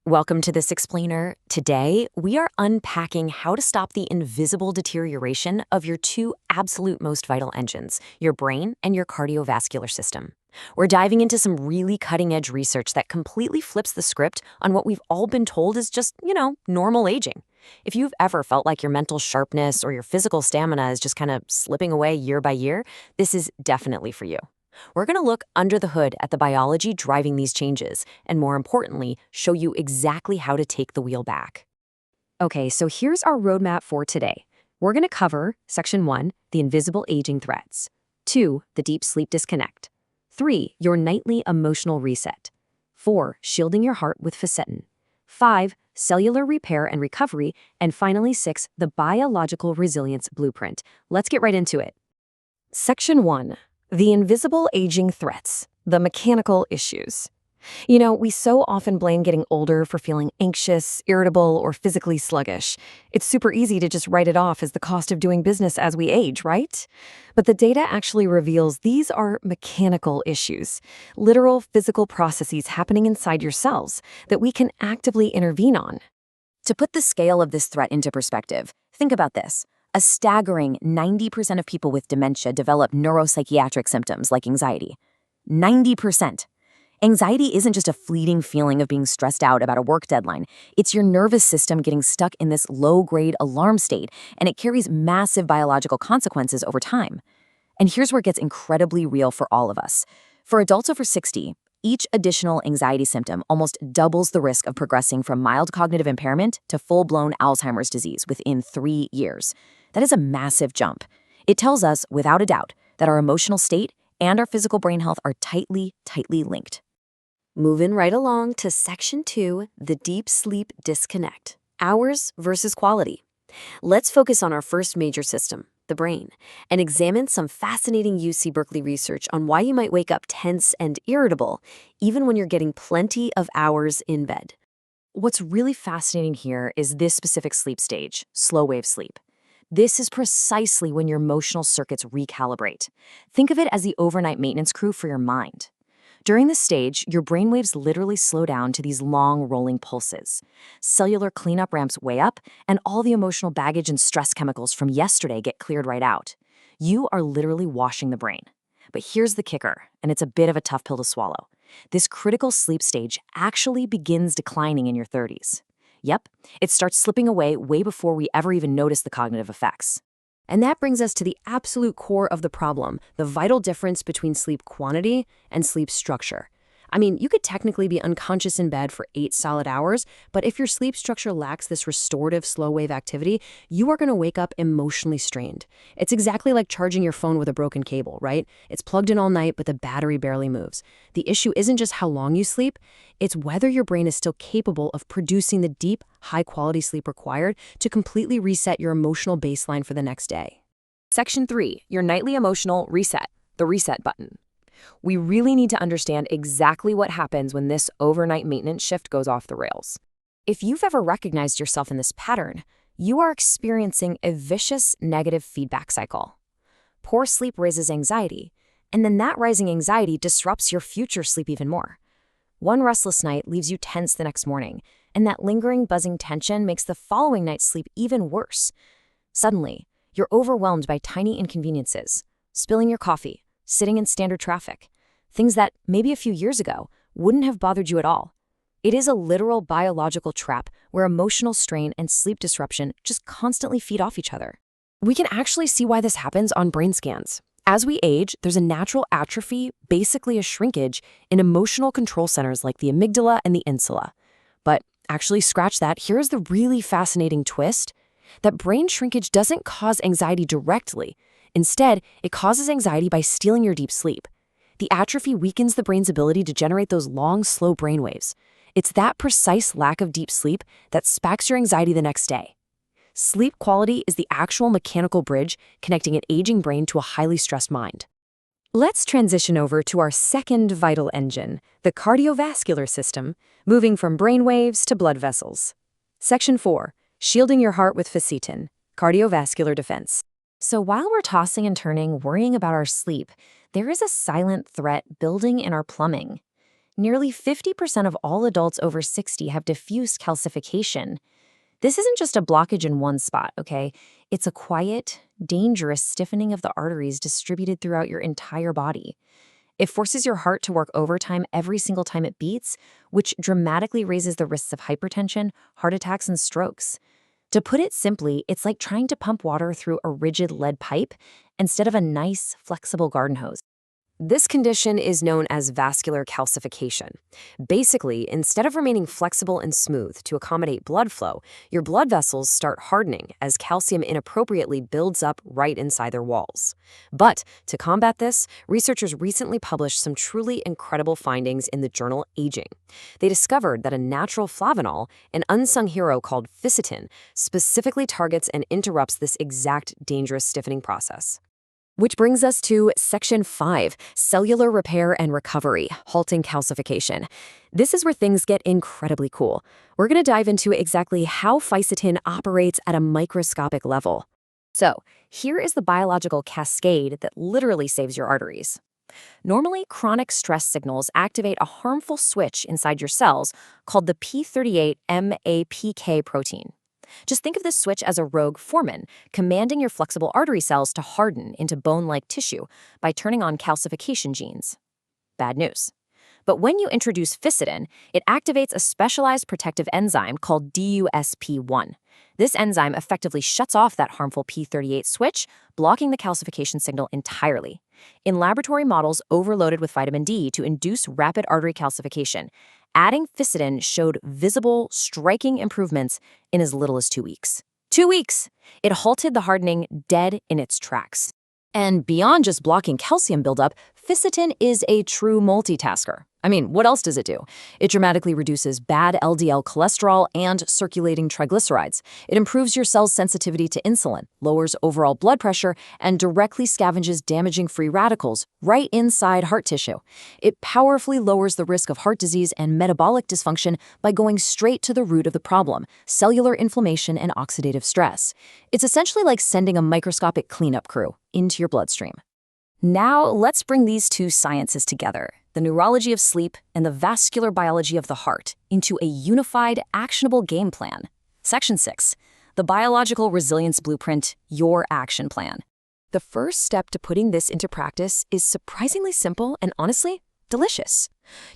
Welcome to this explainer. Today, we are unpacking how to stop the invisible deterioration of your two absolute most vital engines, your brain and your cardiovascular system. We're diving into some really cutting-edge research that completely flips the script on what we've all been told is just, normal aging. If you've ever felt like your mental sharpness or your physical stamina is just kind of slipping away year by year, this is definitely for you. We're going to look under the hood at the biology driving these changes, and more importantly, show you exactly how to take the wheel back. Okay, so here's our roadmap for today. We're going to cover Section 1, the invisible aging threats. 2, the deep sleep disconnect. 3, your nightly emotional reset. 4, shielding your heart with fsetin. 5, cellular repair and recovery. And finally, 6, the biological resilience blueprint. Let's get right into it. Section 1. The invisible aging threats, the mechanical issues. We so often blame getting older for feeling anxious, irritable, or physically sluggish. It's super easy to just write it off as the cost of doing business as we age, right? But the data actually reveals these are mechanical issues, literal physical processes happening inside your cells that we can actively intervene on. To put the scale of this threat into perspective, think about this. A staggering 90% of people with dementia develop neuropsychiatric symptoms like anxiety. 90%. Anxiety isn't just a fleeting feeling of being stressed out about a work deadline. It's your nervous system getting stuck in this low-grade alarm state, and it carries massive biological consequences over time. And here's where it gets incredibly real for all of us. For adults over 60, each additional anxiety symptom almost doubles the risk of progressing from mild cognitive impairment to full-blown Alzheimer's disease within 3 years. That is a massive jump. It tells us, without a doubt, that our emotional state and our physical brain health are tightly linked. Moving right along to Section 2, the deep sleep disconnect. Hours versus quality. Let's focus on our first major system, the brain, and examine some fascinating UC Berkeley research on why you might wake up tense and irritable, even when you're getting plenty of hours in bed. What's really fascinating here is this specific sleep stage, slow wave sleep. This is precisely when your emotional circuits recalibrate. Think of it as the overnight maintenance crew for your mind. During this stage, your brainwaves literally slow down to these long, rolling pulses. Cellular cleanup ramps way up, and all the emotional baggage and stress chemicals from yesterday get cleared right out. You are literally washing the brain. But here's the kicker, and it's a bit of a tough pill to swallow. This critical sleep stage actually begins declining in your 30s. Yep, it starts slipping away way before we ever even notice the cognitive effects. And that brings us to the absolute core of the problem, the vital difference between sleep quantity and sleep structure. I mean, you could technically be unconscious in bed for 8 solid hours, but if your sleep structure lacks this restorative slow-wave activity, you are going to wake up emotionally strained. It's exactly like charging your phone with a broken cable, right? It's plugged in all night, but the battery barely moves. The issue isn't just how long you sleep, it's whether your brain is still capable of producing the deep, high-quality sleep required to completely reset your emotional baseline for the next day. Section 3, your nightly emotional reset, the reset button. We really need to understand exactly what happens when this overnight maintenance shift goes off the rails. If you've ever recognized yourself in this pattern, you are experiencing a vicious negative feedback cycle. Poor sleep raises anxiety, and then that rising anxiety disrupts your future sleep even more. One restless night leaves you tense the next morning, and that lingering buzzing tension makes the following night's sleep even worse. Suddenly, you're overwhelmed by tiny inconveniences, spilling your coffee, sitting in standard traffic, things that maybe a few years ago wouldn't have bothered you at all. It is a literal biological trap where emotional strain and sleep disruption just constantly feed off each other. We can actually see why this happens on brain scans. As we age, there's a natural atrophy, basically a shrinkage, in emotional control centers like the amygdala and the insula. But actually, scratch that, here's the really fascinating twist, that brain shrinkage doesn't cause anxiety directly. Instead, it causes anxiety by stealing your deep sleep. The atrophy weakens the brain's ability to generate those long, slow brainwaves. It's that precise lack of deep sleep that spikes your anxiety the next day. Sleep quality is the actual mechanical bridge connecting an aging brain to a highly stressed mind. Let's transition over to our second vital engine, the cardiovascular system, moving from brainwaves to blood vessels. Section 4, shielding your heart with fsetin, cardiovascular defense. So while we're tossing and turning, worrying about our sleep, there is a silent threat building in our plumbing. Nearly 50% of all adults over 60 have diffuse calcification. This isn't just a blockage in one spot, okay? It's a quiet, dangerous stiffening of the arteries distributed throughout your entire body. It forces your heart to work overtime every single time it beats, which dramatically raises the risks of hypertension, heart attacks, and strokes. To put it simply, it's like trying to pump water through a rigid lead pipe instead of a nice, flexible garden hose. This condition is known as vascular calcification. Basically, instead of remaining flexible and smooth to accommodate blood flow, your blood vessels start hardening as calcium inappropriately builds up right inside their walls. But to combat this, researchers recently published some truly incredible findings in the journal Aging. They discovered that a natural flavanol, an unsung hero called fsetin, specifically targets and interrupts this exact dangerous stiffening process. Which brings us to Section 5, Cellular Repair and Recovery, Halting Calcification. This is where things get incredibly cool. We're going to dive into exactly how fsetin operates at a microscopic level. So, here is the biological cascade that literally saves your arteries. Normally, chronic stress signals activate a harmful switch inside your cells called the p38-MAPK protein. Just think of this switch as a rogue foreman, commanding your flexible artery cells to harden into bone-like tissue by turning on calcification genes. Bad news. But when you introduce fsetin, it activates a specialized protective enzyme called DUSP1. This enzyme effectively shuts off that harmful P38 switch, blocking the calcification signal entirely. In laboratory models overloaded with vitamin D to induce rapid artery calcification, adding fsetin showed visible, striking improvements in as little as 2 weeks. 2 weeks! It halted the hardening dead in its tracks. And beyond just blocking calcium buildup, fsetin is a true multitasker. I mean, what else does it do? It dramatically reduces bad LDL cholesterol and circulating triglycerides. It improves your cell's sensitivity to insulin, lowers overall blood pressure, and directly scavenges damaging free radicals right inside heart tissue. It powerfully lowers the risk of heart disease and metabolic dysfunction by going straight to the root of the problem, cellular inflammation and oxidative stress. It's essentially like sending a microscopic cleanup crew into your bloodstream. Now, let's bring these two sciences together, the neurology of sleep and the vascular biology of the heart, into a unified, actionable game plan. Section 6, the biological resilience blueprint, your action plan. The first step to putting this into practice is surprisingly simple and honestly, delicious.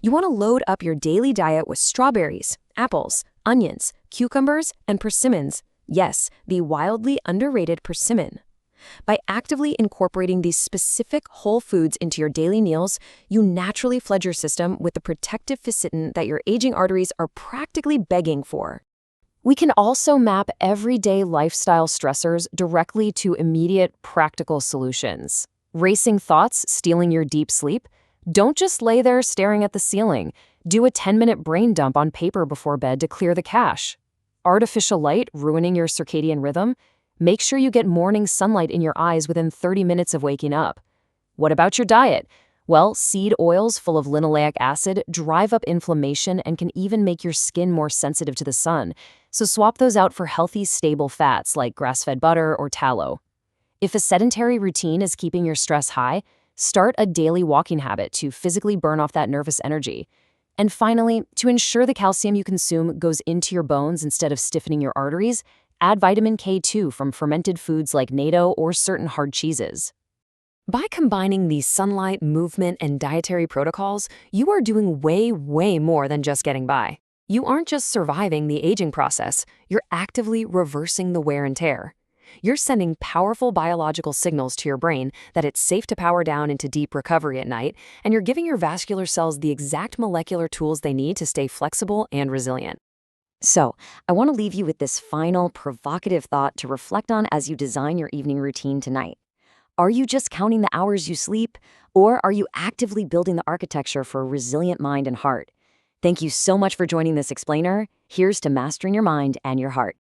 You want to load up your daily diet with strawberries, apples, onions, cucumbers, and persimmons. Yes, the wildly underrated persimmon. By actively incorporating these specific whole foods into your daily meals, you naturally flood your system with the protective fsetin that your aging arteries are practically begging for. We can also map everyday lifestyle stressors directly to immediate, practical solutions. Racing thoughts stealing your deep sleep? Don't just lay there staring at the ceiling. Do a 10-minute brain dump on paper before bed to clear the cache. Artificial light ruining your circadian rhythm? Make sure you get morning sunlight in your eyes within 30 minutes of waking up. What about your diet? Well, seed oils full of linoleic acid drive up inflammation and can even make your skin more sensitive to the sun. So swap those out for healthy, stable fats like grass-fed butter or tallow. If a sedentary routine is keeping your stress high, start a daily walking habit to physically burn off that nervous energy. And finally, to ensure the calcium you consume goes into your bones instead of stiffening your arteries, add vitamin K2 from fermented foods like natto or certain hard cheeses. By combining these sunlight, movement, and dietary protocols, you are doing way more than just getting by. You aren't just surviving the aging process, you're actively reversing the wear and tear. You're sending powerful biological signals to your brain that it's safe to power down into deep recovery at night, and you're giving your vascular cells the exact molecular tools they need to stay flexible and resilient. So, I want to leave you with this final, provocative thought to reflect on as you design your evening routine tonight. Are you just counting the hours you sleep, or are you actively building the architecture for a resilient mind and heart? Thank you so much for joining this explainer. Here's to mastering your mind and your heart.